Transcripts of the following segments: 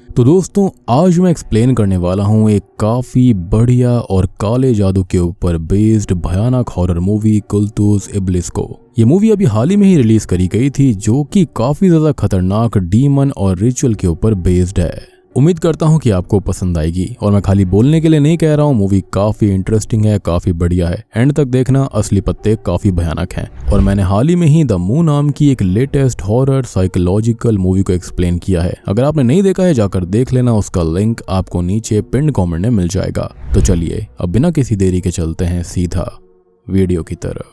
तो दोस्तों आज मैं एक्सप्लेन करने वाला हूँ एक काफी बढ़िया और काले जादू के ऊपर बेस्ड भयानक हॉरर मूवी कुल्तुज़ इब्लिस को। ये मूवी अभी हाल ही में ही रिलीज करी गई थी जो कि काफी ज्यादा खतरनाक डीमन और रिचुअल के ऊपर बेस्ड है। उम्मीद करता हूँ कि आपको पसंद आएगी और मैं खाली बोलने के लिए नहीं कह रहा हूँ, मूवी काफी इंटरेस्टिंग है, काफी बढ़िया है। एंड तक देखना, असली पत्ते काफी भयानक हैं। और मैंने हाल ही में ही द मून नाम की एक लेटेस्ट हॉरर साइकोलॉजिकल मूवी को एक्सप्लेन किया है। अगर आपने नहीं देखा है जाकर देख लेना, उसका लिंक आपको नीचे पिन कमेंट में मिल जाएगा। तो चलिए अब बिना किसी देरी के चलते हैं सीधा वीडियो की तरफ।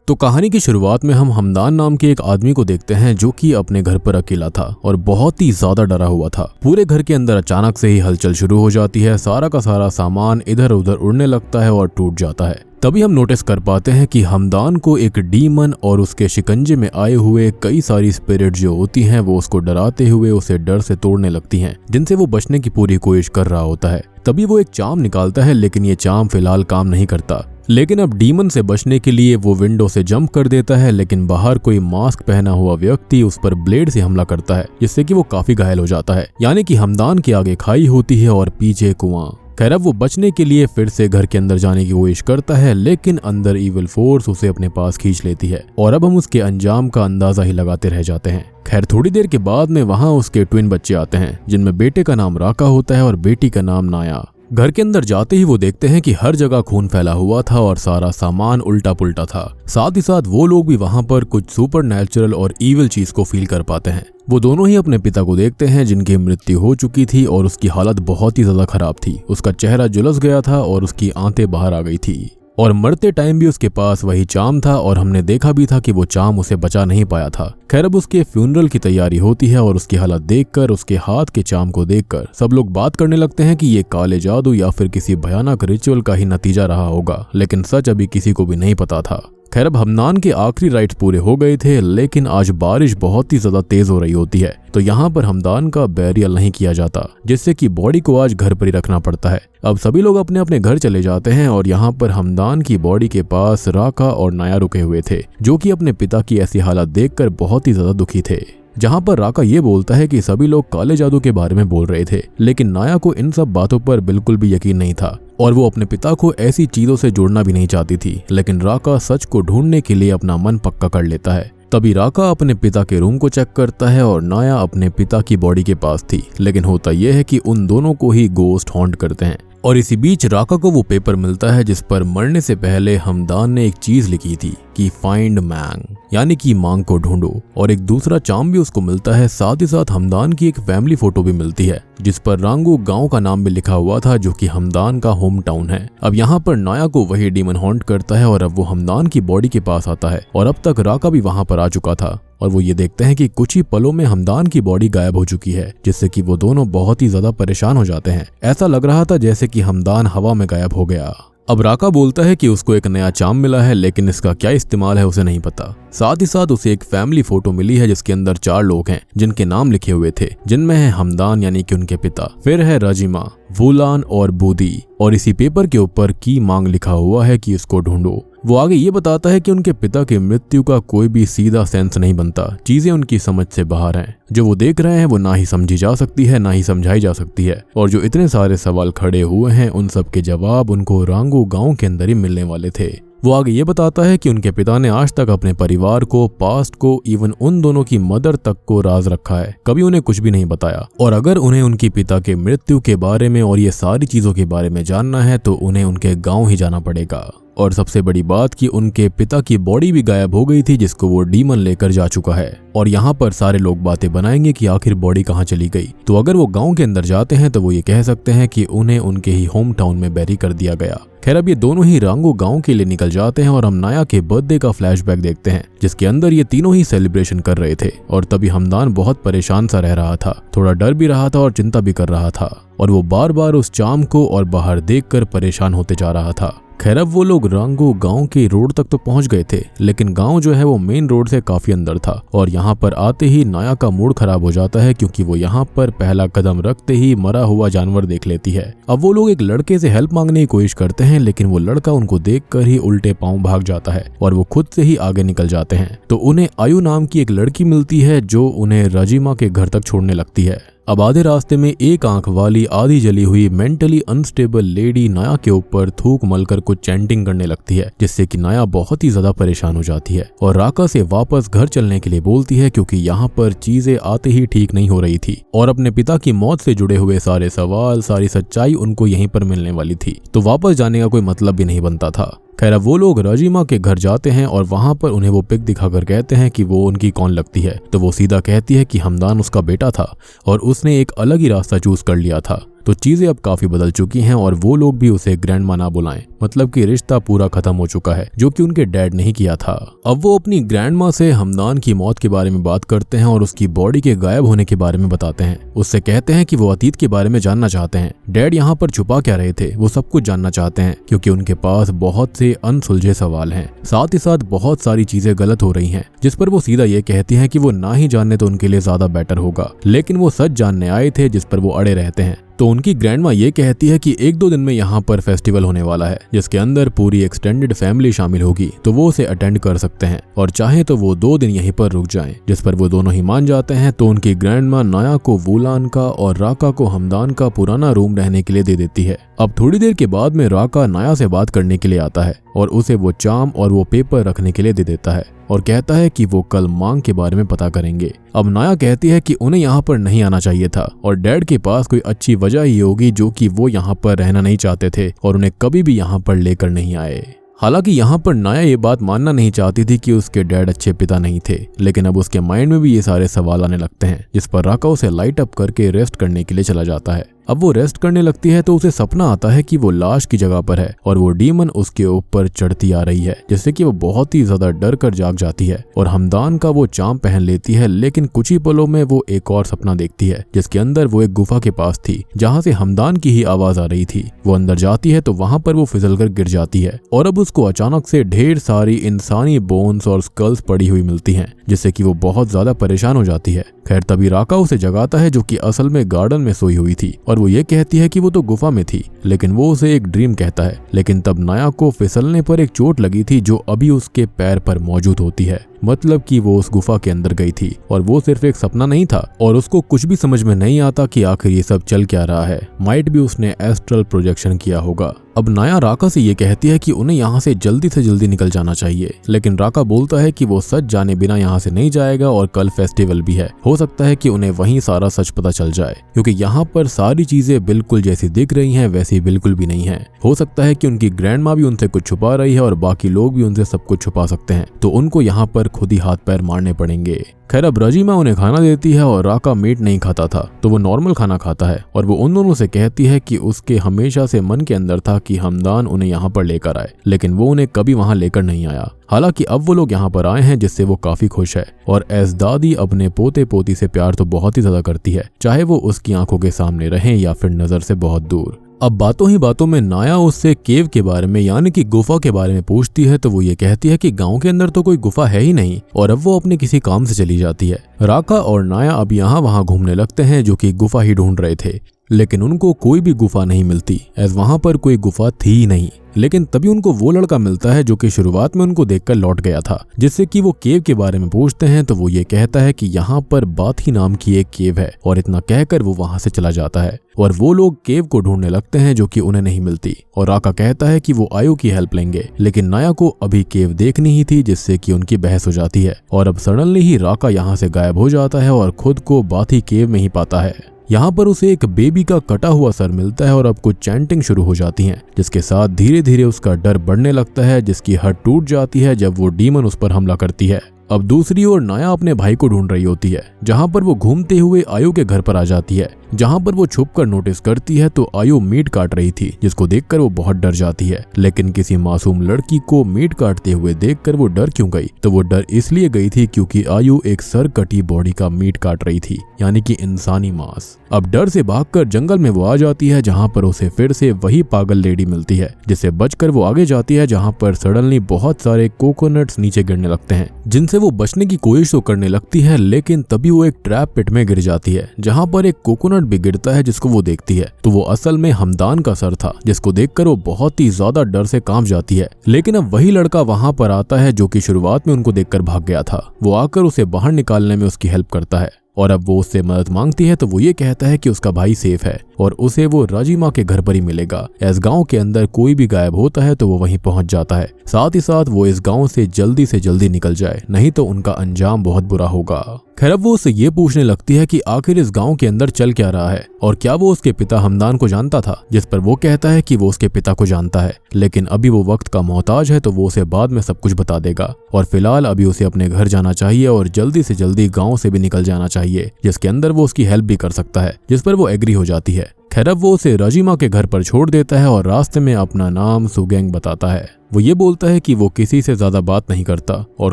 तो कहानी की शुरुआत में हम हमदान नाम के एक आदमी को देखते हैं जो कि अपने घर पर अकेला था और बहुत ही ज्यादा डरा हुआ था। पूरे घर के अंदर अचानक से ही हलचल शुरू हो जाती है, सारा का सारा सामान इधर उधर उड़ने लगता है और टूट जाता है। तभी हम नोटिस कर पाते हैं कि हमदान को एक डीमन और उसके शिकंजे में आए हुए कई सारी स्पिरिट जो होती हैं वो उसको डराते हुए उसे डर से तोड़ने लगती हैं, जिनसे वो बचने की पूरी कोशिश कर रहा होता है। तभी वो एक चाम निकालता है, लेकिन ये चाम फिलहाल काम नहीं करता। लेकिन अब डीमन से बचने के लिए वो विंडो से जंप कर देता है, लेकिन बाहर कोई मास्क पहना हुआ व्यक्ति उस पर ब्लेड से हमला करता है, जिससे कि वो काफी घायल हो जाता है। यानी कि हमदान के आगे खाई होती है और पीछे कुआं। खैर अब वो बचने के लिए फिर से घर के अंदर जाने की कोशिश करता है, लेकिन अंदर इविल फोर्स उसे अपने पास खींच लेती है और अब हम उसके अंजाम का अंदाजा ही लगाते रह जाते हैं। खैर थोड़ी देर के बाद में वहां उसके ट्विन बच्चे आते हैं, जिनमें बेटे का नाम राका होता है और बेटी का नाम नाया। घर के अंदर जाते ही वो देखते हैं कि हर जगह खून फैला हुआ था और सारा सामान उल्टा पुल्टा था। साथ ही साथ वो लोग भी वहां पर कुछ सुपर नेचुरल और ईविल चीज को फील कर पाते हैं। वो दोनों ही अपने पिता को देखते हैं जिनकी मृत्यु हो चुकी थी और उसकी हालत बहुत ही ज्यादा खराब थी। उसका चेहरा झुलस गया था और उसकी आंतें बाहर आ गई थी और मरते टाइम भी उसके पास वही चाम था और हमने देखा भी था कि वो चाम उसे बचा नहीं पाया था। खैर अब उसके फ्यूनरल की तैयारी होती है और उसकी हालत देखकर, उसके हाथ के चाम को देखकर सब लोग बात करने लगते हैं कि ये काले जादू या फिर किसी भयानक रिचुअल का ही नतीजा रहा होगा, लेकिन सच अभी किसी को भी नहीं पता था। खैर अब हमदान के आखिरी राइट्स पूरे हो गए थे, लेकिन आज बारिश बहुत ही ज्यादा तेज हो रही होती है, तो यहाँ पर हमदान का बैरियल नहीं किया जाता, जिससे कि बॉडी को आज घर पर ही रखना पड़ता है। अब सभी लोग अपने अपने घर चले जाते हैं और यहाँ पर हमदान की बॉडी के पास राका और नाया रुके हुए थे, जो कि अपने पिता की ऐसी हालत देखकर बहुत ही ज्यादा दुखी थे। जहाँ पर राका ये बोलता है कि सभी लोग काले जादू के बारे में बोल रहे थे, लेकिन नाया को इन सब बातों पर बिल्कुल भी यकीन नहीं था और वो अपने पिता को ऐसी चीजों से जोड़ना भी नहीं चाहती थी। लेकिन राका सच को ढूंढने के लिए अपना मन पक्का कर लेता है। तभी राका अपने पिता के रूम को चेक करता है और नाया अपने पिता की बॉडी के पास थी, लेकिन होता यह है कि उन दोनों को ही गोस्ट हॉन्ट करते हैं। और इसी बीच राका को वो पेपर मिलता है जिस पर मरने से पहले हमदान ने एक चीज लिखी थी कि फाइंड मैंग, यानी कि मांग को ढूंढो, और एक दूसरा चाम भी उसको मिलता है। साथ ही साथ हमदान की एक फैमिली फोटो भी मिलती है जिस पर रांगू गांव का नाम भी लिखा हुआ था, जो कि हमदान का होम टाउन है। अब यहाँ पर नाया को वही डीमन हॉन्ट करता है और अब वो हमदान की बॉडी के पास आता है और अब तक राका भी वहां पर आ चुका था और वो ये देखते हैं कि कुछ ही पलों में हमदान की बॉडी गायब हो चुकी है, जिससे कि वो दोनों बहुत ही ज्यादा परेशान हो जाते हैं। ऐसा लग रहा था जैसे कि हमदान हवा में गायब हो गया। अब राका बोलता है कि उसको एक नया चाम मिला है, लेकिन इसका क्या इस्तेमाल है उसे नहीं पता। साथ ही साथ उसे एक फैमिली फोटो मिली है जिसके अंदर 4 लोग हैं जिनके नाम लिखे हुए थे, जिनमें है हमदान यानी कि उनके पिता, फिर है रजीमा, वुलान और बूदी, और इसी पेपर के ऊपर की मांग लिखा हुआ है कि इसको ढूंढो। वो आगे ये बताता है कि उनके पिता की मृत्यु का कोई भी सीधा सेंस नहीं बनता, चीजें उनकी समझ से बाहर हैं। जो वो देख रहे हैं वो ना ही समझी जा सकती है ना ही समझाई जा सकती है, और जो इतने सारे सवाल खड़े हुए हैं उन सब के जवाब उनको रांगू गांव के अंदर ही मिलने वाले थे। वो आगे ये बताता है कि उनके पिता ने आज तक अपने परिवार को, पास्ट को, इवन उन दोनों की मदर तक को राज रखा है, कभी उन्हें कुछ भी नहीं बताया। और अगर उन्हें उनकी पिता के मृत्यु के बारे में और ये सारी चीजों के बारे में जानना है तो उन्हें उनके गांव ही जाना पड़ेगा। और सबसे बड़ी बात कि उनके पिता की बॉडी भी गायब हो गई थी जिसको वो डीमन लेकर जा चुका है। और यहाँ पर सारे लोग बातें बनाएंगे कि आखिर बॉडी कहाँ चली गई। तो अगर वो गांव के अंदर जाते हैं तो वो ये कह सकते हैं कि उन्हें उनके ही होम टाउन में बैरी कर दिया गया। खैर अब ये दोनों ही रांगू गांव के लिए निकल जाते हैं और हम नाया के बर्थडे का फ्लैशबैक देखते हैं जिसके अंदर ये तीनों ही सेलिब्रेशन कर रहे थे। और तभी हमदान बहुत परेशान सा रह रहा था, थोड़ा डर भी रहा था और चिंता भी कर रहा था, और वो बार बार उस चाम को और बाहर देखकर परेशान होते जा रहा था। खैर अब वो लोग रांगू गांव के रोड तक तो पहुंच गए थे, लेकिन गांव जो है वो मेन रोड से काफी अंदर था। और यहाँ पर आते ही नाया का मूड खराब हो जाता है क्योंकि वो यहाँ पर पहला कदम रखते ही मरा हुआ जानवर देख लेती है। अब वो लोग एक लड़के से हेल्प मांगने की कोशिश करते हैं, लेकिन वो लड़का उनको देखकर ही उल्टे पांव भाग जाता है और वो खुद से ही आगे निकल जाते हैं। तो उन्हें आयु नाम की एक लड़की मिलती है जो उन्हें रजीमा के घर तक छोड़ने लगती है। अब आधे रास्ते में एक आंख वाली आधी जली हुई मेंटली अनस्टेबल लेडी नाया के ऊपर थूक मलकर कुछ चैंटिंग करने लगती है, जिससे कि नाया बहुत ही ज्यादा परेशान हो जाती है और राका से वापस घर चलने के लिए बोलती है, क्योंकि यहाँ पर चीजें आते ही ठीक नहीं हो रही थी और अपने पिता की मौत से जुड़े हुए सारे सवाल, सारी सच्चाई उनको यहीं पर मिलने वाली थी, तो वापस जाने का कोई मतलब भी नहीं बनता था। खैर अब वो लोग रजीमा के घर जाते हैं और वहां पर उन्हें वो पिक दिखाकर कहते हैं कि वो उनकी कौन लगती है, तो वो सीधा कहती है कि हमदान उसका बेटा था और उसने एक अलग ही रास्ता चूज कर लिया था। तो चीजें अब काफी बदल चुकी हैं और वो लोग भी उसे ग्रैंडमा ना बुलाएं, मतलब कि रिश्ता पूरा खत्म हो चुका है, जो कि उनके डैड नहीं किया था। अब वो अपनी ग्रैंडमा से हमदान की मौत के बारे में बात करते हैं और उसकी बॉडी के गायब होने के बारे में बताते हैं। उससे कहते हैं कि वो अतीत के बारे में जानना चाहते हैं, डैड यहाँ पर छुपा क्या रहे थे, वो सब कुछ जानना चाहते हैं, क्योंकि उनके पास बहुत से अनसुलझे सवाल हैं। साथ ही साथ बहुत सारी चीजें गलत हो रही हैं, जिस पर वो सीधा ये कहती हैं कि वो ना ही जानने तो उनके लिए ज्यादा बेटर होगा, लेकिन वो सच जानने आए थे जिस पर वो अड़े रहते हैं। तो उनकी ग्रैंडमा ये कहती है कि 1-2 दिन में यहाँ पर फेस्टिवल होने वाला है, जिसके अंदर पूरी एक्सटेंडेड फैमिली शामिल होगी, तो वो उसे अटेंड कर सकते हैं और चाहे तो वो 2 दिन यहीं पर रुक जाएं, जिस पर वो दोनों ही मान जाते हैं। तो उनकी ग्रैंडमा नाया को वुलान का और राका को हमदान का पुराना रूम रहने के लिए दे देती है। अब थोड़ी देर के बाद में राका नाया से बात करने के लिए आता है और उसे वो चार्म और वो पेपर रखने के लिए दे देता है और कहता है कि वो कल मांग के बारे में पता करेंगे। अब नाया कहती है कि उन्हें यहाँ पर नहीं आना चाहिए था और डैड के पास कोई अच्छी वजह ही होगी जो कि वो यहाँ पर रहना नहीं चाहते थे और उन्हें कभी भी यहाँ पर लेकर नहीं आए। हालांकि यहाँ पर नाया ये बात मानना नहीं चाहती थी कि उसके डैड अच्छे पिता नहीं थे, लेकिन अब उसके माइंड में भी ये सारे सवाल आने लगते हैं, जिस पर राका उसे लाइट अप करके रेस्ट करने के लिए चला जाता है। अब वो रेस्ट करने लगती है तो उसे सपना आता है कि वो लाश की जगह पर है और वो डीमन उसके ऊपर चढ़ती आ रही है, जिससे कि वो बहुत ही ज्यादा डर कर जाग जाती है और हमदान का वो चाम पहन लेती है। लेकिन कुछ ही पलों में वो एक और सपना देखती है, जिसके अंदर वो एक गुफा के पास थी, जहाँ से हमदान की ही आवाज आ रही थी। वो अंदर जाती है तो वहां पर वो फिसल कर गिर जाती है और अब उसको अचानक से ढेर सारी इंसानी बोन्स और स्कल्स पड़ी हुई मिलती हैं, जिससे कि वो बहुत ज्यादा परेशान हो जाती है। खैर तभी राका उसे जगाता है, जो कि असल में गार्डन में सोई हुई थी और वो ये कहती है कि वो तो गुफा में थी, लेकिन वो उसे एक ड्रीम कहता है। लेकिन तब नाया को फिसलने पर एक चोट लगी थी जो अभी उसके पैर पर मौजूद होती है, मतलब कि वो उस गुफा के अंदर गई थी और वो सिर्फ एक सपना नहीं था और उसको कुछ भी समझ में नहीं आता कि आखिर ये सब चल क्या रहा है। माइट भी उसने एस्ट्रल प्रोजेक्शन किया होगा। अब नाया राका से ये कहती है कि उन्हें यहाँ से जल्दी निकल जाना चाहिए, लेकिन राका बोलता है कि वो सच जाने बिना यहाँ से नहीं जाएगा और कल फेस्टिवल भी है, हो सकता है कि उन्हें वहीं सारा सच पता चल जाए, क्योंकि यहाँ पर सारी चीजें बिल्कुल जैसी दिख रही हैं वैसी बिल्कुल भी नहीं है। हो सकता है कि उनकी ग्रैंडमा भी उनसे कुछ छुपा रही है और बाकी लोग भी उनसे सब कुछ छुपा सकते हैं, तो उनको यहाँ पर खुद ही हाथ पैर मारने पड़ेंगे। खैर अब रजीमा उन्हें खाना देती है और राका मीट नहीं खाता था तो वो नॉर्मल खाना खाता है और वो उन दोनों से कहती है कि उसके हमेशा से मन के अंदर था कि हमदान उन्हें यहाँ पर लेकर आए, लेकिन वो उन्हें कभी वहाँ लेकर नहीं आया। हालांकि अब वो लोग यहाँ पर आए हैं, जिससे वो काफी खुश है और एस दादी अपने पोते पोती से प्यार तो बहुत ही ज्यादा करती है, चाहे वो उसकी आंखों के सामने रहें या फिर नजर से बहुत दूर। अब बातों ही बातों में नाया उससे केव के बारे में यानी कि गुफा के बारे में पूछती है, तो वो ये कहती है कि गांव के अंदर तो कोई गुफा है ही नहीं और अब वो अपने किसी काम से चली जाती है। राका और नाया अब यहाँ वहाँ घूमने लगते हैं, जो कि गुफा ही ढूंढ रहे थे, लेकिन उनको कोई भी गुफा नहीं मिलती, एज वहां पर कोई गुफा थी ही नहीं। लेकिन तभी उनको वो लड़का मिलता है जो कि शुरुआत में उनको देखकर लौट गया था, जिससे कि वो केव के बारे में पूछते हैं, तो वो ये कहता है कि यहाँ पर बाथी नाम की एक केव है और इतना कहकर वो वहां से चला जाता है और वो लोग केव को ढूंढने लगते हैं, जो कि उन्हें नहीं मिलती और राका कहता है कि वो आयु की हेल्प लेंगे, लेकिन नाया को अभी केव देखनी ही थी, जिससे कि उनकी बहस हो जाती है और अब सडनली ही राका यहाँ से गायब हो जाता है और खुद को बाथी केव में ही पाता है। यहाँ पर उसे एक बेबी का कटा हुआ सर मिलता है और अब कुछ चैंटिंग शुरू हो जाती है, जिसके साथ धीरे धीरे उसका डर बढ़ने लगता है, जिसकी हड टूट जाती है जब वो डीमन उस पर हमला करती है। अब दूसरी ओर नाया अपने भाई को ढूंढ रही होती है, जहाँ पर वो घूमते हुए आयु के घर पर आ जाती है, जहाँ पर वो छुपकर नोटिस करती है तो आयु मीट काट रही थी, जिसको देखकर वो बहुत डर जाती है। लेकिन किसी मासूम लड़की को मीट काटते हुए देखकर वो डर क्यों गई, तो वो डर इसलिए गई थी क्योंकि आयु एक सर कटी बॉडी का मीट काट रही थी, यानी कि इंसानी मांस। अब डर से भागकर जंगल में वो आ जाती है, जहाँ पर उसे फिर से वही पागल लेडी मिलती है, जिससे बचकर वो आगे जाती है, जहाँ पर सडनली बहुत सारे कोकोनट्स नीचे गिरने लगते हैं, जिनसे वो बचने की कोशिश तो करने लगती है, लेकिन तभी वो एक ट्रैप पिट में गिर जाती है, जहाँ पर एक कोकोनट भी गिरता है, जिसको वो देखती है तो वो असल में हमदान का सर था, जिसको देखकर वो बहुत ही ज्यादा डर से कांप जाती है। लेकिन अब वही लड़का वहां पर आता है जो कि शुरुआत में उनको देखकर भाग गया था। वो आकर उसे बाहर निकालने में उसकी हेल्प करता है और अब वो उससे मदद मांगती है तो वो ये कहता है कि उसका भाई सेफ है और उसे वो राजिमा के घर पर ही मिलेगा। इस गांव के अंदर कोई भी गायब होता है तो वो वहीं पहुंच जाता है। साथ ही साथ वो इस गांव से जल्दी निकल जाए, नहीं तो उनका अंजाम बहुत बुरा होगा। खैर अब वो उससे ये पूछने लगती है कि आखिर इस गांव के अंदर चल क्या रहा है और क्या वो उसके पिता हमदान को जानता था, जिस पर वो कहता है कि वो उसके पिता को जानता है, लेकिन अभी वो वक्त का मोहताज है तो वो उसे बाद में सब कुछ बता देगा और फिलहाल अभी उसे अपने घर जाना चाहिए और जल्दी से जल्दी गांव से भी निकल जाना चाहिए, जिसके अंदर वो उसकी हेल्प भी कर सकता है, जिस पर वो एग्री हो जाती है। खैर अब वो उसे राजिमा के घर पर छोड़ देता है और रास्ते में अपना नाम सुगेंग बताता है। वो ये बोलता है कि वो किसी से ज्यादा बात नहीं करता और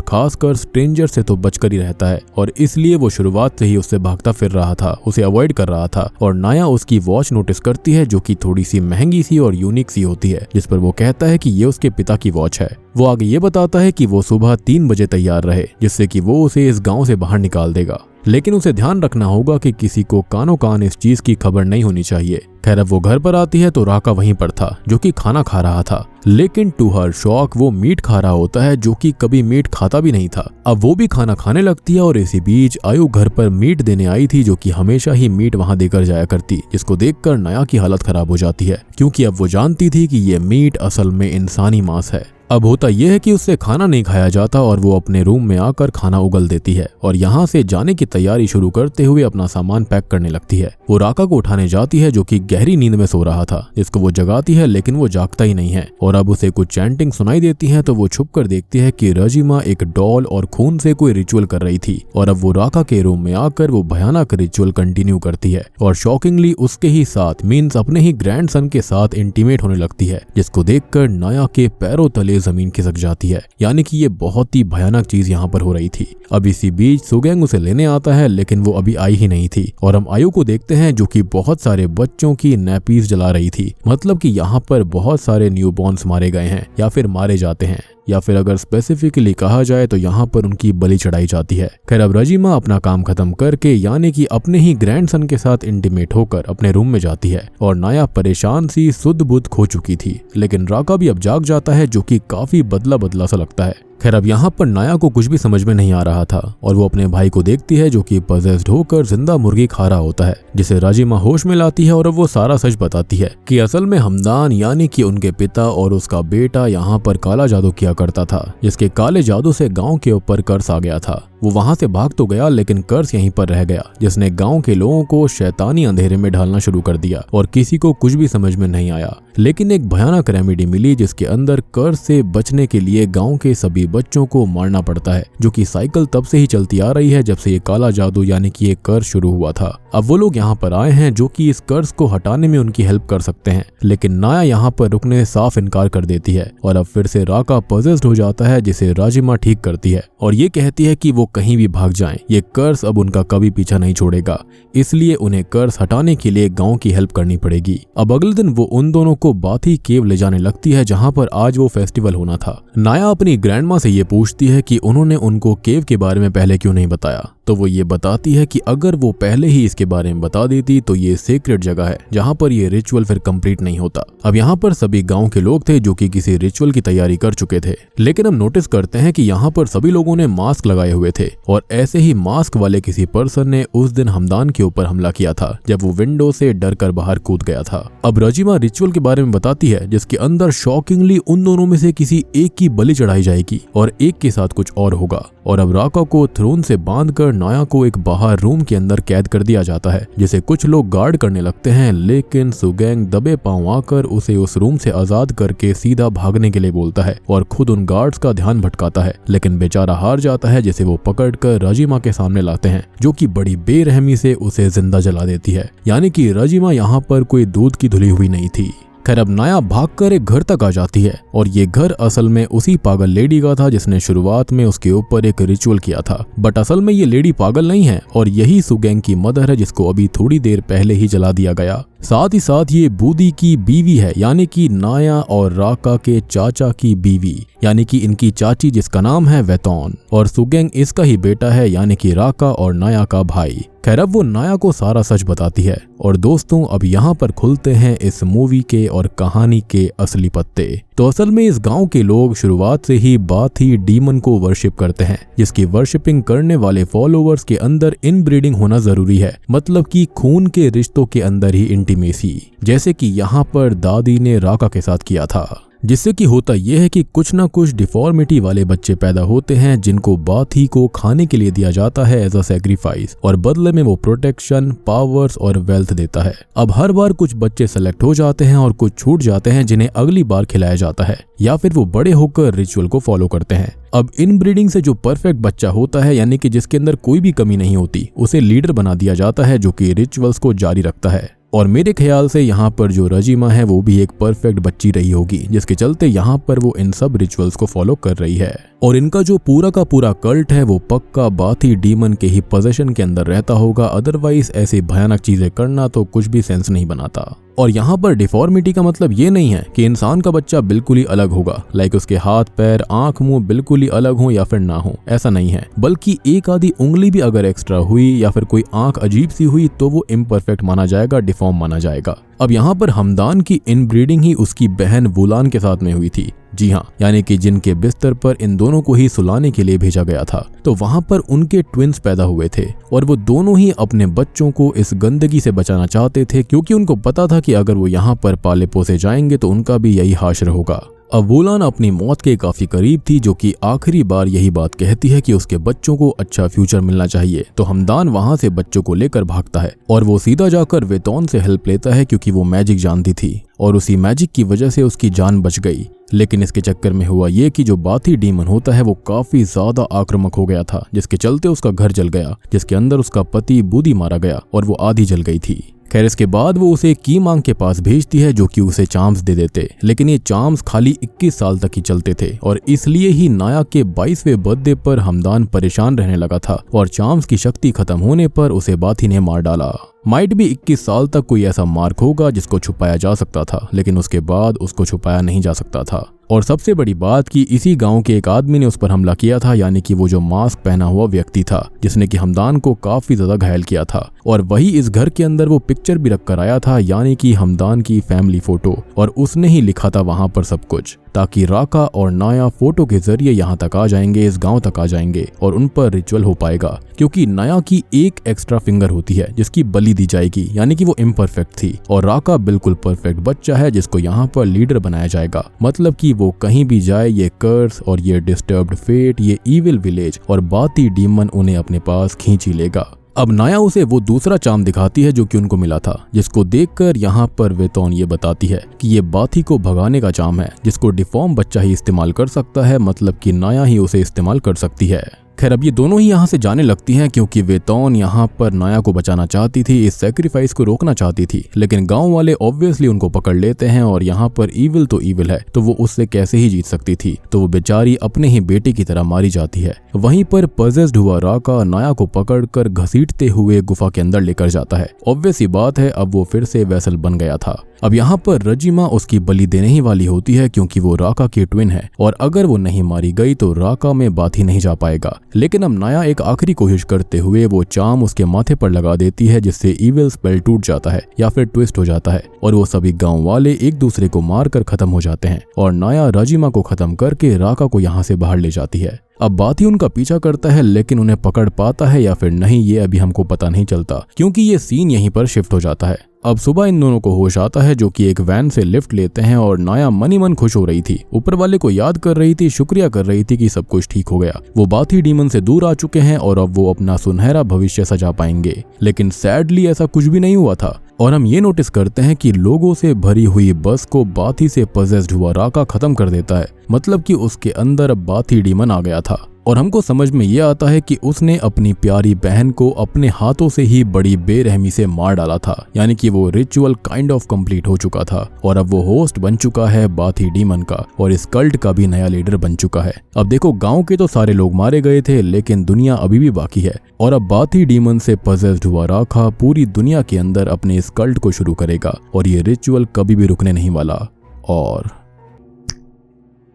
खासकर स्ट्रेंजर से तो बचकर ही रहता है और इसलिए वो शुरुआत से ही उससे भागता फिर रहा था, उसे अवॉइड कर रहा था। और नाया उसकी वॉच नोटिस करती है जो कि थोड़ी सी महंगी सी और यूनिक सी होती है, जिस पर वो कहता है कि ये उसके पिता की वॉच है। वो आगे ये बताता है कि वो सुबह 3 बजे तैयार रहे, जिससे कि वो उसे इस गाँव से बाहर निकाल देगा, लेकिन उसे ध्यान रखना होगा कि किसी को कानो कान इस चीज की खबर नहीं होनी चाहिए। खैर अब वो घर पर आती है तो राका वहीं पर था जो कि खाना खा रहा था, लेकिन टू हर शॉक वो मीट खा रहा होता है जो कि कभी मीट खाता भी नहीं था। अब वो भी खाना खाने लगती है और इसी बीच आयु घर पर मीट देने आई थी जो कि हमेशा ही मीट वहां देकर जाया करती, जिसको देखकर नया की हालत खराब हो जाती है क्योंकि अब वो जानती थी कि ये मीट असल में इंसानी मांस है। अब होता यह है कि उससे खाना नहीं खाया जाता और वो अपने रूम में आकर खाना उगल देती है और यहाँ से जाने की तैयारी शुरू करते हुए अपना सामान पैक करने लगती है। वो राका को उठाने जाती है जो कि गहरी नींद में सो रहा था, जिसको वो जगाती है लेकिन वो जागता ही नहीं है और अब उसे कुछ चैंटिंग सुनाई देती है तो वो छुप कर देखती है कि राजिमा एक डॉल और खून से कोई रिचुअल कर रही थी और अब वो राका के रूम में आकर वो भयानक रिचुअल कंटिन्यू करती है और शॉकिंगली उसके ही साथ मीन्स अपने ही ग्रैंडसन के साथ इंटीमेट होने लगती है, जिसको देखकर नाया के पैरों तले जमीन खिसक जाती है। यानी कि ये बहुत ही भयानक चीज यहाँ पर हो रही थी। अब इसी बीच सुगेंग उसे लेने आता है लेकिन वो अभी आई ही नहीं थी और हम आयु को देखते हैं जो कि बहुत सारे बच्चों की नैपीज जला रही थी। मतलब कि यहाँ पर बहुत सारे न्यूबॉर्न्स मारे गए हैं या फिर मारे जाते हैं, या फिर अगर स्पेसिफिकली कहा जाए तो यहाँ पर उनकी बलि चढ़ाई जाती है। खैर अब राजिमा अपना काम खत्म करके यानी कि अपने ही ग्रैंडसन के साथ इंटीमेट होकर अपने रूम में जाती है और नाया परेशान सी सुध बुध खो चुकी थी, लेकिन राका भी अब जाग जाता है जो कि काफी बदला बदला सा लगता है। खैर अब यहाँ पर नाया को कुछ भी समझ में नहीं आ रहा था और वो अपने भाई को देखती है जो कि पजेस्ड होकर जिंदा मुर्गी खा रहा होता है, जिसे राजिमा होश में लाती है और अब वो सारा सच बताती है कि असल में हमदान यानी कि उनके पिता और उसका बेटा यहाँ पर काला जादू किया करता था, जिसके काले जादू से गांव के ऊपर कर्ज आ गया था। वो वहां से भाग तो गया लेकिन कर्ज यहीं पर रह गया, जिसने गांव के लोगों को शैतानी अंधेरे में ढालना शुरू कर दिया और किसी को कुछ भी समझ में नहीं आया। लेकिन एक भयानक रेमेडी मिली जिसके अंदर कर्ज से बचने के लिए गांव के सभी बच्चों को मारना पड़ता है, जो कि साइकिल तब से ही चलती आ रही है जब से ये काला जादू यानी कि ये कर्ज शुरू हुआ था। अब वो लोग यहाँ पर आए हैं जो कि इस कर्ज को हटाने में उनकी हेल्प कर सकते हैं, लेकिन नाया यहाँ पर रुकने से साफ इनकार कर देती है और अब फिर से राका पजेस्ड हो जाता है, जिसे राजिमा ठीक करती है और ये कहती है कि वो कहीं भी भाग जाएं, ये कर्ज अब उनका कभी पीछा नहीं छोड़ेगा, इसलिए उन्हें कर्ज हटाने के लिए गांव की हेल्प करनी पड़ेगी। अब अगले दिन वो उन दोनों को बाथी केव ले जाने लगती है जहां पर आज वो फेस्टिवल होना था। नाया अपनी ग्रैंडमा से ये पूछती है कि उन्होंने उनको केव के बारे में पहले क्यों नहीं बताया, तो वो ये बताती है कि अगर वो पहले ही इसके बारे में बता देती तो ये सीक्रेट जगह है जहाँ पर ये रिचुअल फिर कंप्लीट नहीं होता। अब यहाँ पर सभी गांव के लोग थे जो कि किसी रिचुअल की तैयारी कर चुके थे, लेकिन हम नोटिस करते हैं कि यहाँ पर सभी लोगों ने मास्क लगाए हुए थे और ऐसे ही मास्क वाले किसी पर्सन ने उस दिन हमदान के ऊपर हमला किया था जब वो विंडो से डर कर बाहर कूद गया था। अब राजिमा रिचुअल के बारे में बताती है जिसके अंदर शॉकिंगली उन दोनों में से किसी एक की बलि चढ़ाई जाएगी और एक के साथ कुछ और होगा और अब राका को थ्रोन से बांधकर नाया को एक बाहर रूम के अंदर कैद कर दिया जाता है, जिसे कुछ लोग गार्ड करने लगते हैं, लेकिन सुगेंग दबे पांव आकर उसे उस रूम से आजाद करके सीधा भागने के लिए बोलता है और खुद उन गार्ड्स का ध्यान भटकाता है, लेकिन बेचारा हार जाता है, जिसे वो पकड़कर राजिमा के सामने लाते हैं जो कि बड़ी बेरहमी से उसे जिंदा जला देती है। यानी कि राजिमा यहाँ पर कोई दूध की धुली हुई नहीं थी। खैर अब नाया भागकर एक घर तक आ जाती है और ये घर असल में उसी पागल लेडी का था जिसने शुरुआत में उसके ऊपर एक रिचुअल किया था, बट असल में ये लेडी पागल नहीं है और यही सुगेंग की मदर है जिसको अभी थोड़ी देर पहले ही जला दिया गया। साथ ही साथ ये बूदी की बीवी है, यानी कि नाया और राका के चाचा की बीवी, यानी कि इनकी चाची जिसका नाम है वेतौन, और सुगेंग इसका ही बेटा है यानी कि राका और नाया का भाई। खैर अब वो नाया को सारा सच बताती है और दोस्तों अब यहाँ पर खुलते हैं इस मूवी के और कहानी के असली पत्ते। तो असल में इस गांव के लोग शुरुआत से ही बाथी डीमन को वर्शिप करते हैं, जिसकी वर्शिपिंग करने वाले फॉलोअर्स के अंदर इनब्रीडिंग होना जरूरी है, मतलब कि खून के रिश्तों के अंदर ही इंटीमेसी, जैसे कि यहाँ पर दादी ने राका के साथ किया था। जिससे कि होता यह है कि कुछ ना कुछ डिफॉर्मिटी वाले बच्चे पैदा होते हैं जिनको बाथी को खाने के लिए दिया जाता है एज अ सैक्रिफाइस, और बदले में वो प्रोटेक्शन, पावर्स और वेल्थ देता है। अब हर बार कुछ बच्चे सेलेक्ट हो जाते हैं और कुछ छूट जाते हैं जिन्हें अगली बार खिलाया जाता है, या फिर वो बड़े होकर रिचुअल को फॉलो करते हैं। अब इनब्रीडिंग से जो परफेक्ट बच्चा होता है, यानी कि जिसके अंदर कोई भी कमी नहीं होती, उसे लीडर बना दिया जाता है जो कि रिचुअल्स को जारी रखता है। और मेरे ख्याल से यहाँ पर जो रजीमा है वो भी एक परफेक्ट बच्ची रही होगी, जिसके चलते यहाँ पर वो इन सब रिचुअल्स को फॉलो कर रही है। और इनका जो पूरा का पूरा कल्ट है वो पक्का बाथी डीमन के ही पोजीशन के अंदर रहता होगा, अदरवाइज ऐसी भयानक चीजें करना तो कुछ भी सेंस नहीं बनाता। और यहाँ पर डिफॉर्मिटी का मतलब ये नहीं है कि इंसान का बच्चा बिल्कुल ही अलग होगा, लाइक उसके हाथ पैर आंख मुंह बिल्कुल ही अलग हो या फिर ना हो, ऐसा नहीं है। बल्कि एक आधी उंगली भी अगर एक्स्ट्रा हुई या फिर कोई आंख अजीब सी हुई तो वो इम्परफेक्ट माना जाएगा, डिफॉर्म माना जाएगा। अब यहाँ पर हमदान की इनब्रीडिंग ही उसकी बहन वुलान के साथ में हुई थी। जी हाँ, यानी कि जिनके बिस्तर पर इन दोनों को ही सुलाने के लिए भेजा गया था। तो वहाँ पर उनके ट्विंस पैदा हुए थे और वो दोनों ही अपने बच्चों को इस गंदगी से बचाना चाहते थे, क्योंकि उनको पता था कि अगर वो यहाँ पर पाले पोसे जाएंगे तो उनका भी यही हाशर होगा। अब वुलान अपनी मौत के काफी करीब थी, जो कि आखिरी बार यही बात कहती है कि उसके बच्चों को अच्छा फ्यूचर मिलना चाहिए। तो हमदान वहां से बच्चों को लेकर भागता है और वो सीधा जाकर वेतौन से हेल्प लेता है, क्योंकि वो मैजिक जानती थी और उसी मैजिक की वजह से उसकी जान बच गई। लेकिन इसके चक्कर में हुआ ये कि जो बाथी डीमन होता है वो काफी ज्यादा आक्रामक हो गया था, जिसके चलते उसका घर जल गया, जिसके अंदर उसका पति बूदी मारा गया और वो आधी जल गई थी। खैर इसके बाद वो उसे कीमांग के पास भेजती है, जो कि उसे चार्म्स दे देते, लेकिन ये चार्म्स खाली 21 साल तक ही चलते थे और इसलिए ही नाया के 22वें बर्थडे पर हमदान परेशान रहने लगा था और चार्म्स की शक्ति खत्म होने पर उसे बाथी ने मार डाला। माइट भी 21 साल तक कोई ऐसा मार्क होगा जिसको छुपाया जा सकता था, लेकिन उसके बाद उसको छुपाया नहीं जा सकता था। और सबसे बड़ी बात कि इसी गांव के एक आदमी ने उस पर हमला किया था, यानी कि वो जो मास्क पहना हुआ व्यक्ति था जिसने कि हमदान को काफी ज्यादा घायल किया था, और वही इस घर के अंदर वो पिक्चर भी रख कर आया था, यानी कि हमदान की फैमिली फोटो, और उसने ही लिखा था वहां पर सब कुछ, ताकि राका और नाया फोटो के जरिए यहाँ तक आ जाएंगे, इस गांव तक आ जाएंगे और उन पर रिचुअल हो पाएगा। क्योंकि नाया की एक एक्स्ट्रा फिंगर होती है जिसकी बलि दी जाएगी, यानी कि वो इम्परफेक्ट थी, और राका बिल्कुल परफेक्ट बच्चा है जिसको यहाँ पर लीडर बनाया जाएगा। मतलब कि वो कहीं भी जाए ये कर्स और ये डिस्टर्ब्ड फेट, ये इविल विलेज और बाथी डीमन उन्हें अपने पास खींच ही लेगा। अब नाया उसे वो दूसरा चार्म दिखाती है जो कि उनको मिला था, जिसको देखकर यहाँ पर वेतौन ये बताती है कि ये बाथी को भगाने का चार्म है, जिसको डिफॉर्म बच्चा ही इस्तेमाल कर सकता है, मतलब कि नाया ही उसे इस्तेमाल कर सकती है। खैर अब ये दोनों ही यहाँ से जाने लगती हैं, क्योंकि वेतौन यहाँ पर नाया को बचाना चाहती थी, इस सैक्रिफाइस को रोकना चाहती थी, लेकिन गांव वाले ऑब्वियसली उनको पकड़ लेते हैं और यहाँ पर ईविल तो ईविल है, तो वो उससे कैसे ही जीत सकती थी, तो वो बेचारी अपने ही बेटे की तरह मारी जाती है। वहीं पर पजेस्ड हुआ राका नाया को पकड़कर घसीटते हुए गुफा के अंदर लेकर जाता है। ऑब्वियस ही बात है, अब वो फिर से वैसल बन गया था। अब यहाँ पर रजीमा उसकी बलि देने ही वाली होती है, क्योंकि वो राका की ट्विन है और अगर वो नहीं मारी गई तो राका में बाथी नहीं जा पाएगा। लेकिन अब नाया एक आखिरी कोशिश करते हुए वो चार्म उसके माथे पर लगा देती है, जिससे इविल स्पेल टूट जाता है या फिर ट्विस्ट हो जाता है और वो सभी गांव वाले एक दूसरे को मारकर खत्म हो जाते हैं और नाया रजीमा को खत्म करके राका को यहाँ से बाहर ले जाती है। अब बाथी उनका पीछा करता है, लेकिन उन्हें पकड़ पाता है या फिर नहीं ये अभी हमको पता नहीं चलता, क्योंकि ये सीन यहीं पर शिफ्ट हो जाता है। अब सुबह इन दोनों को होश आता है, जो कि एक वैन से लिफ्ट लेते हैं और नाया मनी मन खुश हो रही थी, ऊपर वाले को याद कर रही थी, शुक्रिया कर रही थी कि सब कुछ ठीक हो गया। वो बाथी डीमन से दूर आ चुके हैं और अब वो अपना सुनहरा भविष्य सजा पाएंगे। लेकिन सैडली ऐसा कुछ भी नहीं हुआ था और हम ये नोटिस करते हैं कि लोगों से भरी हुई बस को बाथी से पजेस्ड हुआ राका खत्म कर देता है, मतलब कि उसके अंदर अब बाथी डीमन आ गया था। और हमको समझ में ये आता है कि उसने अपनी प्यारी बहन को अपने हाथों से ही बड़ी बेरहमी से मार डाला था, यानी कि वो रिचुअल काइंड ऑफ कंप्लीट हो चुका था और अब वो होस्ट बन चुका है बाथी डीमन का और इस कल्ट का भी नया लीडर बन चुका है। अब देखो, गांव के तो सारे लोग मारे गए थे, लेकिन दुनिया अभी भी बाकी है और अब बाथी डीमन से पजेस्ड हुआ राका पूरी दुनिया के अंदर अपने इस कल्ट को शुरू करेगा और ये रिचुअल कभी भी रुकने नहीं वाला। और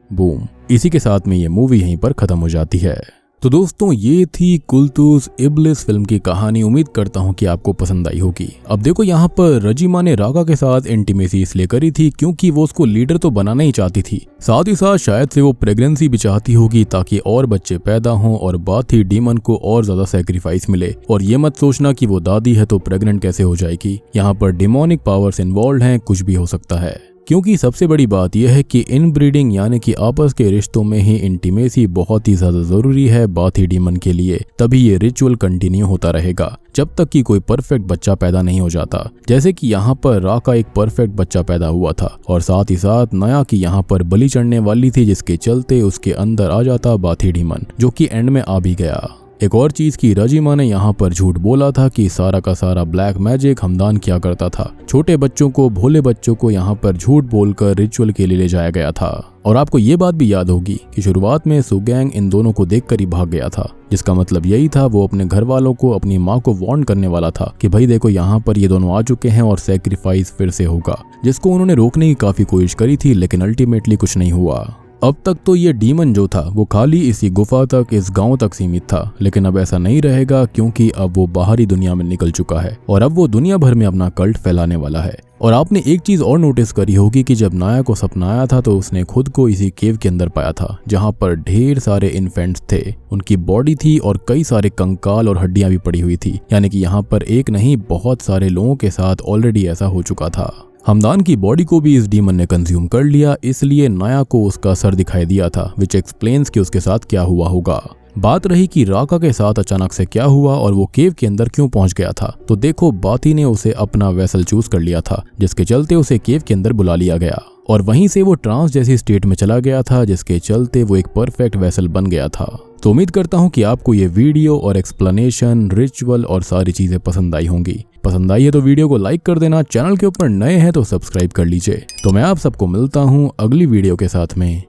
बूम, इसी के साथ में ये मूवी यहीं पर खत्म हो जाती है। तो दोस्तों ये थी कुल्तुज़ इब्लिस फिल्म की कहानी। उम्मीद करता हूँ कि आपको पसंद आई होगी। अब देखो यहाँ पर रजीमा ने राका के साथ इंटीमेसी इसलिए करी थी क्योंकि वो उसको लीडर तो बनाना ही चाहती थी, साथ ही साथ शायद से वो प्रेगनेंसी भी चाहती होगी ताकि और बच्चे पैदा हों और बाथी डीमन को और ज्यादा सैक्रिफाइस मिले। और ये मत सोचना कि वो दादी है तो प्रेग्नेंट कैसे हो जाएगी, यहाँ पर डिमोनिक पावर्स इन्वॉल्व हैं, कुछ भी हो सकता है। क्योंकि सबसे बड़ी बात यह है कि इनब्रीडिंग यानी कि आपस के रिश्तों में ही इंटीमेसी बहुत ही ज्यादा जरूरी है बाथी डीमन के लिए, तभी ये रिचुअल कंटिन्यू होता रहेगा जब तक कि कोई परफेक्ट बच्चा पैदा नहीं हो जाता। जैसे कि यहाँ पर राका एक परफेक्ट बच्चा पैदा हुआ था और साथ ही साथ नया की यहाँ पर बलि चढ़ने वाली थी, जिसके चलते उसके अंदर आ जाता बाथी डीमन, जो कि एंड में आ भी गया। एक और चीज की रजीमा ने यहाँ पर झूठ बोला था कि सारा का सारा ब्लैक मैजिक हमदान किया करता था। छोटे बच्चों को, भोले बच्चों को यहाँ पर झूठ बोलकर रिचुअल के लिए ले जाया गया था। और आपको ये बात भी याद होगी कि शुरुआत में सुगैंग इन दोनों को देखकर ही भाग गया था, जिसका मतलब यही था वो अपने घर वालों को, अपनी माँ को वार्न करने वाला था कि भाई देखो यहाँ पर ये दोनों आ चुके हैं और सैक्रिफाइस फिर से होगा, जिसको उन्होंने रोकने की काफी कोशिश करी थी लेकिन अल्टीमेटली कुछ नहीं हुआ। अब तक तो ये डीमन जो था वो खाली इसी गुफा तक, इस गांव तक सीमित था, लेकिन अब ऐसा नहीं रहेगा क्योंकि अब वो बाहरी दुनिया में निकल चुका है और अब वो दुनिया भर में अपना कल्ट फैलाने वाला है। और आपने एक चीज और नोटिस करी होगी कि जब नाया को सपना आया था तो उसने खुद को इसी केव के अंदर पाया था जहां पर ढेर सारे इन्फेंट्स थे, उनकी बॉडी थी और कई सारे कंकाल और हड्डियां भी पड़ी हुई थी। यानी कि यहाँ पर एक नहीं बहुत सारे लोगों के साथ ऑलरेडी ऐसा हो चुका था। हमदान की बॉडी को भी इस डीमन ने कंज्यूम कर लिया, इसलिए नाया को उसका सर दिखाई दिया था, विच एक्सप्लेन्स कि उसके साथ क्या हुआ होगा। बात रही कि राका के साथ अचानक से क्या हुआ और वो केव के अंदर क्यों पहुंच गया था, तो देखो बाथी ने उसे अपना वेसल चूज कर लिया था, जिसके चलते उसे केव के अंदर बुला लिया गया और वहीं से वो ट्रांस जैसी स्टेट में चला गया था, जिसके चलते वो एक परफेक्ट वेसल बन गया था। तो उम्मीद करता हूँ कि आपको ये वीडियो और एक्सप्लेनेशन, रिचुअल और सारी चीजें पसंद आई होंगी। पसंद आई है तो वीडियो को लाइक कर देना, चैनल के ऊपर नए हैं तो सब्सक्राइब कर लीजिए। तो मैं आप सबको मिलता हूँ अगली वीडियो के साथ में,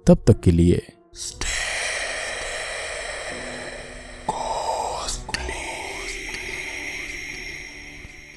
तब तक के लिए